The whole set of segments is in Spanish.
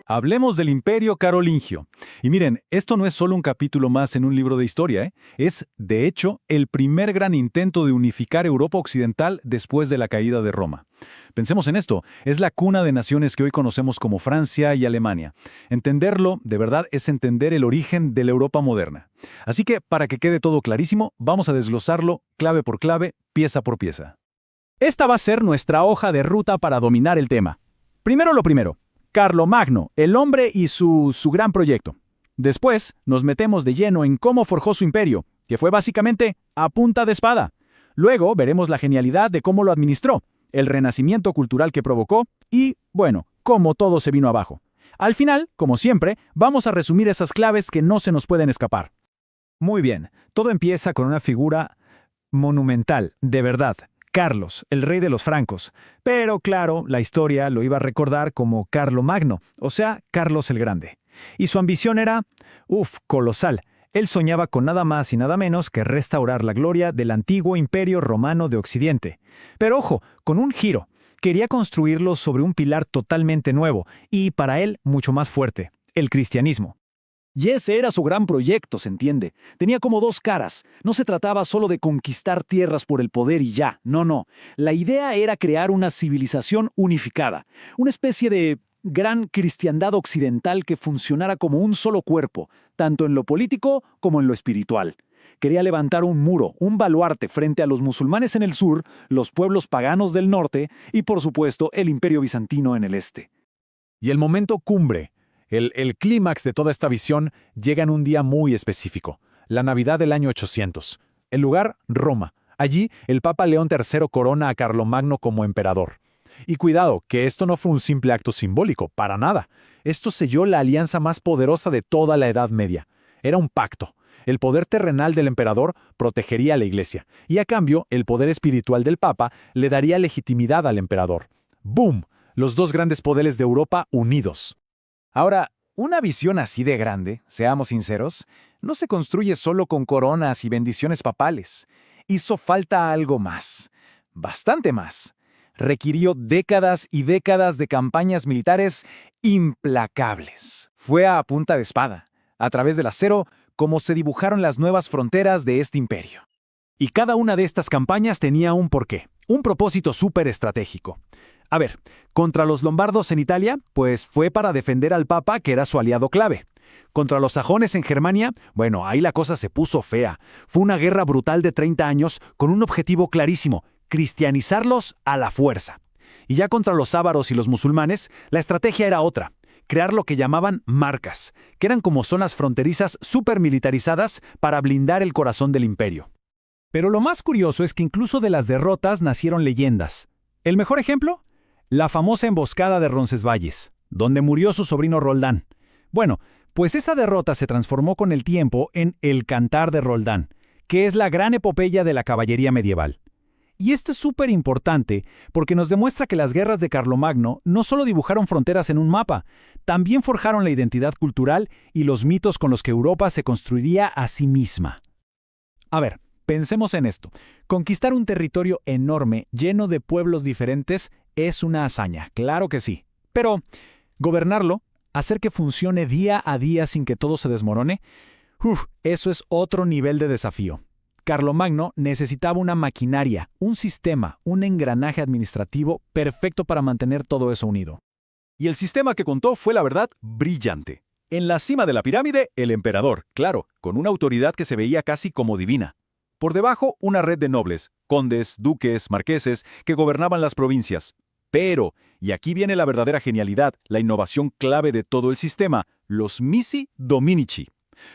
Hablemos del Imperio Carolingio. Y miren, esto no es solo un capítulo más en un libro de historia, ¿eh? Es, de hecho, el primer gran intento de unificar Europa Occidental después de la caída de Roma. Pensemos en esto, es la cuna de naciones que hoy conocemos como Francia y Alemania. Entenderlo, de verdad, es entender el origen de la Europa moderna. Así que, para que quede todo clarísimo, vamos a desglosarlo clave por clave, pieza por pieza. Esta va a ser nuestra hoja de ruta para dominar el tema. Primero lo primero. Carlomagno, el hombre y su gran proyecto. Después, nos metemos de lleno en cómo forjó su imperio, que fue básicamente a punta de espada. Luego veremos la genialidad de cómo lo administró, el renacimiento cultural que provocó y, bueno, cómo todo se vino abajo. Al final, como siempre, vamos a resumir esas claves que no se nos pueden escapar. Muy bien, todo empieza con una figura monumental, de verdad. Carlos, el rey de los francos. Pero claro, la historia lo iba a recordar como Carlomagno, o sea, Carlos el Grande. Y su ambición era, colosal. Él soñaba con nada más y nada menos que restaurar la gloria del antiguo imperio romano de Occidente. Pero ojo, con un giro. Quería construirlo sobre un pilar totalmente nuevo y, para él, mucho más fuerte, el cristianismo. Y ese era su gran proyecto, ¿se entiende? Tenía como dos caras. No se trataba solo de conquistar tierras por el poder y ya. No. La idea era crear una civilización unificada. Una especie de gran cristiandad occidental que funcionara como un solo cuerpo, tanto en lo político como en lo espiritual. Quería levantar un muro, un baluarte frente a los musulmanes en el sur, los pueblos paganos del norte y, por supuesto, el imperio bizantino en el este. Y el momento cumbre. El clímax de toda esta visión llega en un día muy específico, la Navidad del año 800. El lugar, Roma. Allí, el Papa León III corona a Carlomagno como emperador. Y cuidado, que esto no fue un simple acto simbólico, para nada. Esto selló la alianza más poderosa de toda la Edad Media. Era un pacto. El poder terrenal del emperador protegería a la Iglesia, y a cambio, el poder espiritual del Papa le daría legitimidad al emperador. ¡Boom! Los dos grandes poderes de Europa unidos. Ahora, una visión así de grande, seamos sinceros, no se construye solo con coronas y bendiciones papales. Hizo falta algo más, bastante más. Requirió décadas y décadas de campañas militares implacables. Fue a punta de espada, a través del acero, como se dibujaron las nuevas fronteras de este imperio. Y cada una de estas campañas tenía un porqué, un propósito súper estratégico. A ver, contra los lombardos en Italia, pues fue para defender al Papa, que era su aliado clave. Contra los sajones en Germania, bueno, ahí la cosa se puso fea. Fue una guerra brutal de 30 años con un objetivo clarísimo, cristianizarlos a la fuerza. Y ya contra los ávaros y los musulmanes, la estrategia era otra, crear lo que llamaban marcas, que eran como zonas fronterizas súper militarizadas para blindar el corazón del imperio. Pero lo más curioso es que incluso de las derrotas nacieron leyendas. ¿El mejor ejemplo? La famosa emboscada de Roncesvalles, donde murió su sobrino Roldán. Bueno, pues esa derrota se transformó con el tiempo en el Cantar de Roldán, que es la gran epopeya de la caballería medieval. Y esto es súper importante porque nos demuestra que las guerras de Carlomagno no solo dibujaron fronteras en un mapa, también forjaron la identidad cultural y los mitos con los que Europa se construiría a sí misma. A ver, pensemos en esto. Conquistar un territorio enorme, lleno de pueblos diferentes, es una hazaña, claro que sí. Pero, gobernarlo, hacer que funcione día a día sin que todo se desmorone, eso es otro nivel de desafío. Carlomagno necesitaba una maquinaria, un sistema, un engranaje administrativo perfecto para mantener todo eso unido. Y el sistema que contó fue, la verdad, brillante. En la cima de la pirámide, el emperador, claro, con una autoridad que se veía casi como divina. Por debajo, una red de nobles, condes, duques, marqueses, que gobernaban las provincias. Pero, y aquí viene la verdadera genialidad, la innovación clave de todo el sistema, los missi dominici,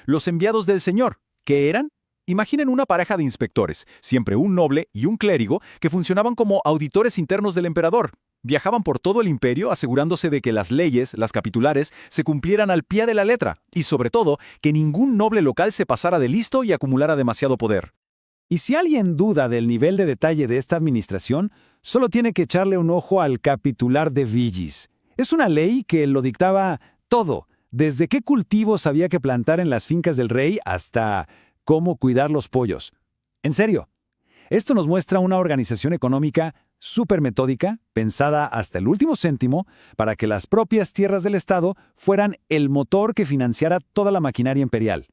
los enviados del señor. ¿Qué eran? Imaginen una pareja de inspectores, siempre un noble y un clérigo, que funcionaban como auditores internos del emperador. Viajaban por todo el imperio asegurándose de que las leyes, las capitulares, se cumplieran al pie de la letra, y sobre todo, que ningún noble local se pasara de listo y acumulara demasiado poder. Y si alguien duda del nivel de detalle de esta administración, solo tiene que echarle un ojo al Capitular de Vigis. Es una ley que lo dictaba todo, desde qué cultivos había que plantar en las fincas del rey hasta cómo cuidar los pollos. En serio, esto nos muestra una organización económica súper metódica, pensada hasta el último céntimo, para que las propias tierras del Estado fueran el motor que financiara toda la maquinaria imperial.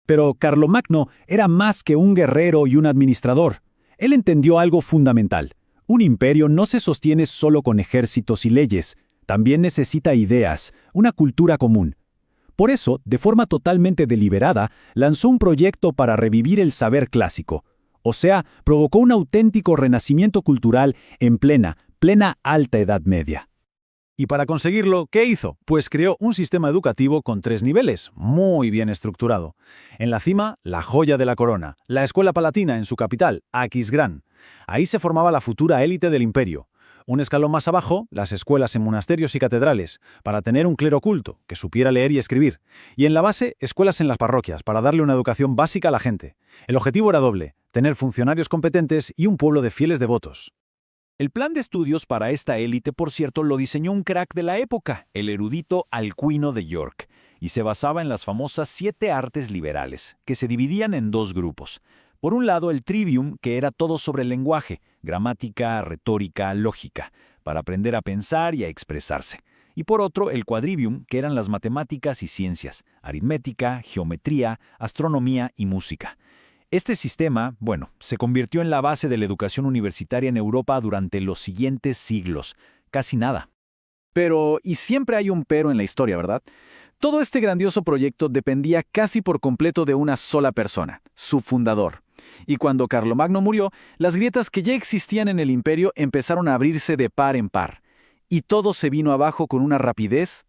Pero Carlomagno era más que un guerrero y un administrador. Él entendió algo fundamental. Un imperio no se sostiene solo con ejércitos y leyes, también necesita ideas, una cultura común. Por eso, de forma totalmente deliberada, lanzó un proyecto para revivir el saber clásico. O sea, provocó un auténtico renacimiento cultural en plena alta Edad Media. Y para conseguirlo, ¿qué hizo? Pues creó un sistema educativo con 3 niveles, muy bien estructurado. En la cima, la joya de la corona, la Escuela Palatina en su capital, Aquisgrán. Ahí se formaba la futura élite del imperio. Un escalón más abajo, las escuelas en monasterios y catedrales, para tener un clero culto, que supiera leer y escribir. Y en la base, escuelas en las parroquias, para darle una educación básica a la gente. El objetivo era doble, tener funcionarios competentes y un pueblo de fieles devotos. El plan de estudios para esta élite, por cierto, lo diseñó un crack de la época, el erudito Alcuino de York, y se basaba en las famosas 7 artes liberales, que se dividían en 2 grupos. Por un lado, el trivium, que era todo sobre el lenguaje, gramática, retórica, lógica, para aprender a pensar y a expresarse. Y por otro, el quadrivium, que eran las matemáticas y ciencias, aritmética, geometría, astronomía y música. Este sistema, se convirtió en la base de la educación universitaria en Europa durante los siguientes siglos. Casi nada. Pero, y siempre hay un pero en la historia, ¿verdad? Todo este grandioso proyecto dependía casi por completo de una sola persona, su fundador. Y cuando Carlomagno murió, las grietas que ya existían en el imperio empezaron a abrirse de par en par. Y todo se vino abajo con una rapidez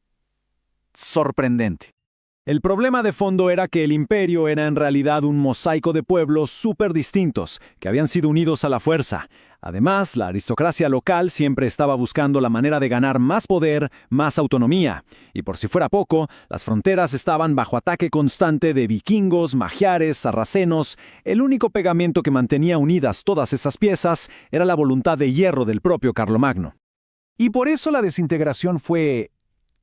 sorprendente. El problema de fondo era que el imperio era en realidad un mosaico de pueblos súper distintos, que habían sido unidos a la fuerza. Además, la aristocracia local siempre estaba buscando la manera de ganar más poder, más autonomía. Y por si fuera poco, las fronteras estaban bajo ataque constante de vikingos, magiares, sarracenos. El único pegamento que mantenía unidas todas esas piezas era la voluntad de hierro del propio Carlomagno. Y por eso la desintegración fue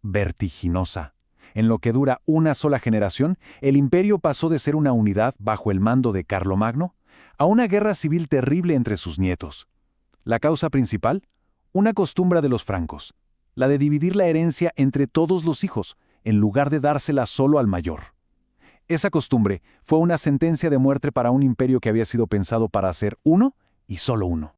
vertiginosa. En lo que dura una sola generación, el imperio pasó de ser una unidad bajo el mando de Carlomagno a una guerra civil terrible entre sus nietos. La causa principal, una costumbre de los francos, la de dividir la herencia entre todos los hijos, en lugar de dársela solo al mayor. Esa costumbre fue una sentencia de muerte para un imperio que había sido pensado para ser uno y solo uno.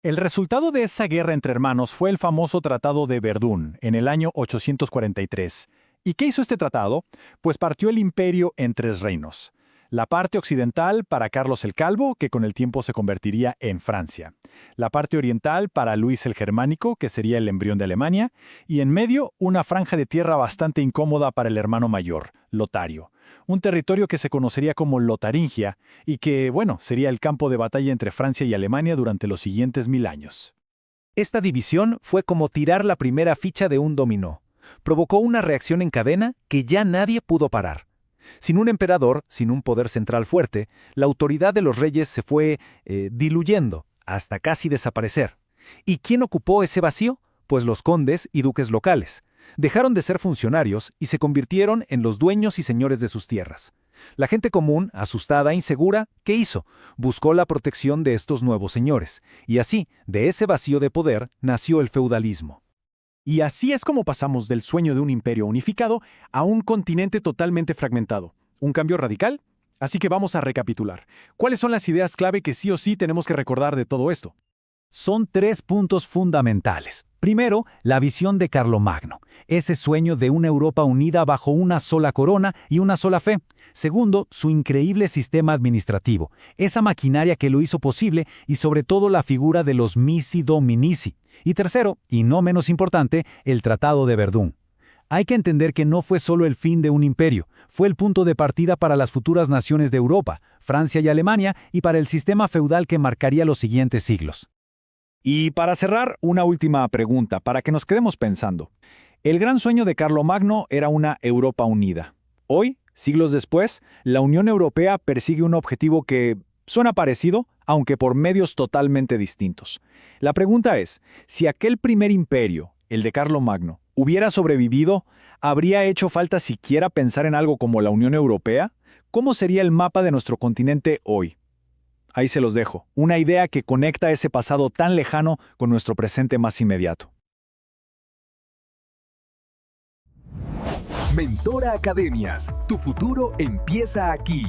El resultado de esa guerra entre hermanos fue el famoso Tratado de Verdún, en el año 843. ¿Y qué hizo este tratado? Pues partió el imperio en 3 reinos. La parte occidental para Carlos el Calvo, que con el tiempo se convertiría en Francia. La parte oriental para Luis el Germánico, que sería el embrión de Alemania. Y en medio, una franja de tierra bastante incómoda para el hermano mayor, Lotario. Un territorio que se conocería como Lotaringia y que, sería el campo de batalla entre Francia y Alemania durante los siguientes 1000 años. Esta división fue como tirar la primera ficha de un dominó. Provocó una reacción en cadena que ya nadie pudo parar. Sin un emperador, sin un poder central fuerte, la autoridad de los reyes se fue diluyendo, hasta casi desaparecer. ¿Y quién ocupó ese vacío? Pues los condes y duques locales. Dejaron de ser funcionarios y se convirtieron en los dueños y señores de sus tierras. La gente común, asustada e insegura, ¿qué hizo? Buscó la protección de estos nuevos señores. Y así, de ese vacío de poder, nació el feudalismo. Y así es como pasamos del sueño de un imperio unificado a un continente totalmente fragmentado. ¿Un cambio radical? Así que vamos a recapitular. ¿Cuáles son las ideas clave que sí o sí tenemos que recordar de todo esto? Son 3 puntos fundamentales. Primero, la visión de Carlomagno, ese sueño de una Europa unida bajo una sola corona y una sola fe. Segundo, su increíble sistema administrativo, esa maquinaria que lo hizo posible y sobre todo la figura de los missi dominici. Y tercero, y no menos importante, el Tratado de Verdún. Hay que entender que no fue solo el fin de un imperio, fue el punto de partida para las futuras naciones de Europa, Francia y Alemania, y para el sistema feudal que marcaría los siguientes siglos. Y para cerrar, una última pregunta, para que nos quedemos pensando. El gran sueño de Carlomagno era una Europa unida. Hoy, siglos después, la Unión Europea persigue un objetivo que suena parecido, aunque por medios totalmente distintos. La pregunta es, si aquel primer imperio, el de Carlomagno, hubiera sobrevivido, ¿habría hecho falta siquiera pensar en algo como la Unión Europea? ¿Cómo sería el mapa de nuestro continente hoy? Ahí se los dejo. Una idea que conecta ese pasado tan lejano con nuestro presente más inmediato. Mentora Academias, tu futuro empieza aquí.